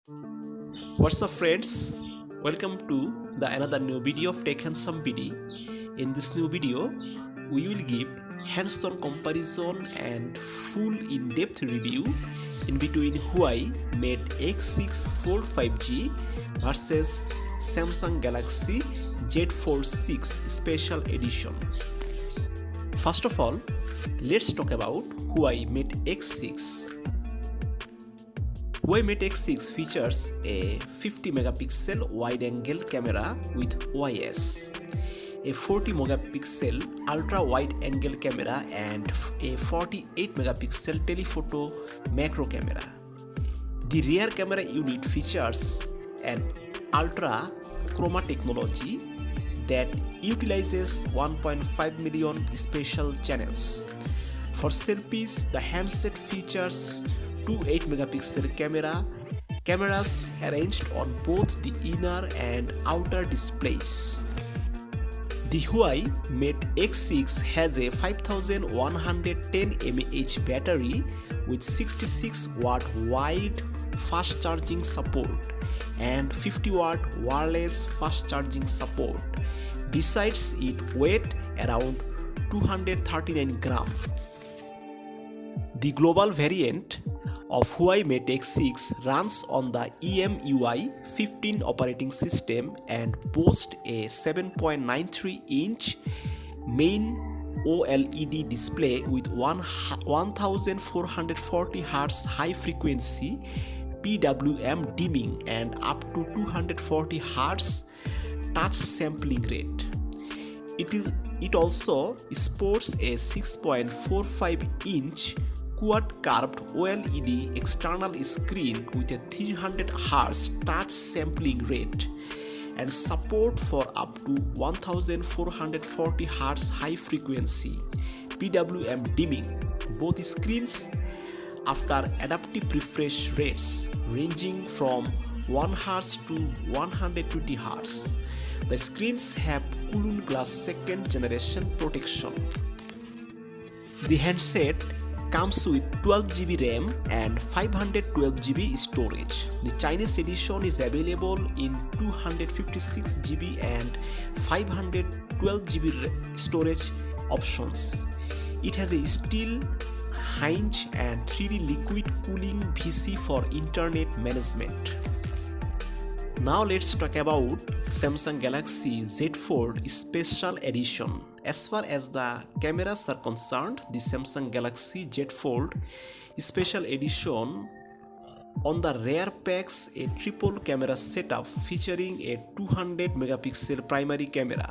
What's up friends? Welcome to the another new video of Tech and Some BD. In this new video, we will give hands-on comparison and full in-depth review in between Huawei Mate X6 Fold 5G versus Samsung Galaxy Z Fold 6 Special Edition. First of all, let's talk about Huawei Mate X6. Huawei Mate X6 features a 50 megapixel wide-angle camera with OIS, a 40 megapixel ultra-wide-angle camera and a 48 megapixel telephoto macro camera. The rear camera unit features an ultra chroma technology that utilizes 1.5 million special channels. For selfies, the handset features two 8 megapixel cameras arranged on both the inner and outer displays. The Huawei Mate X6 has a 5110 mAh battery with 66 watt wide fast charging support and 50 watt wireless fast charging support. Besides, it weighs around 239 grams. The global variant of Huawei Mate X6 runs on the EMUI 15 operating system and boasts a 7.93-inch main OLED display with 1440 Hz high frequency PWM dimming and up to 240 Hz touch sampling rate. It also sports a 6.45-inch quad curved OLED external screen with a 300 Hz touch sampling rate and support for up to 1440 Hz high frequency PWM dimming. Both screens after adaptive refresh rates ranging from 1 Hz to 120 Hz. The screens have Cooling Glass second generation protection. The handset comes with 12GB RAM and 512GB storage. The Chinese edition is available in 256GB and 512GB storage options. It has a steel hinge and 3D liquid cooling VC for internet management. Now let's talk about Samsung Galaxy Z Fold Special Edition. As far as the cameras are concerned, the Samsung Galaxy Z Fold Special Edition on the rear packs a triple camera setup featuring a 200 megapixel primary camera,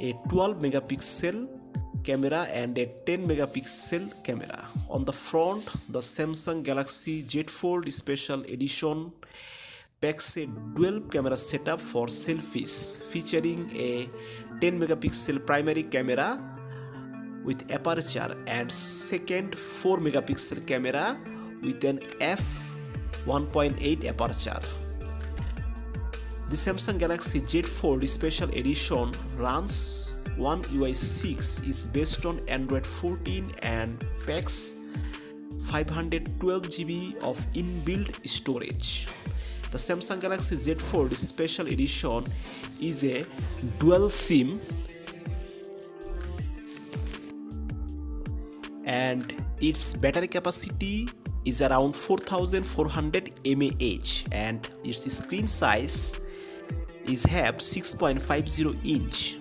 a 12 megapixel camera and a 10 megapixel camera. On the front, the Samsung Galaxy Z Fold Special Edition packs a dual camera setup for selfies featuring a 10 megapixel primary camera with aperture and second 4 megapixel camera with an f1.8 aperture. The Samsung Galaxy Z Fold Special Edition runs One UI 6, is based on Android 14 and packs 512GB of inbuilt storage. The Samsung Galaxy Z Fold Special Edition is a dual SIM and its battery capacity is around 4400 mAh and its screen size is 6.50 inch.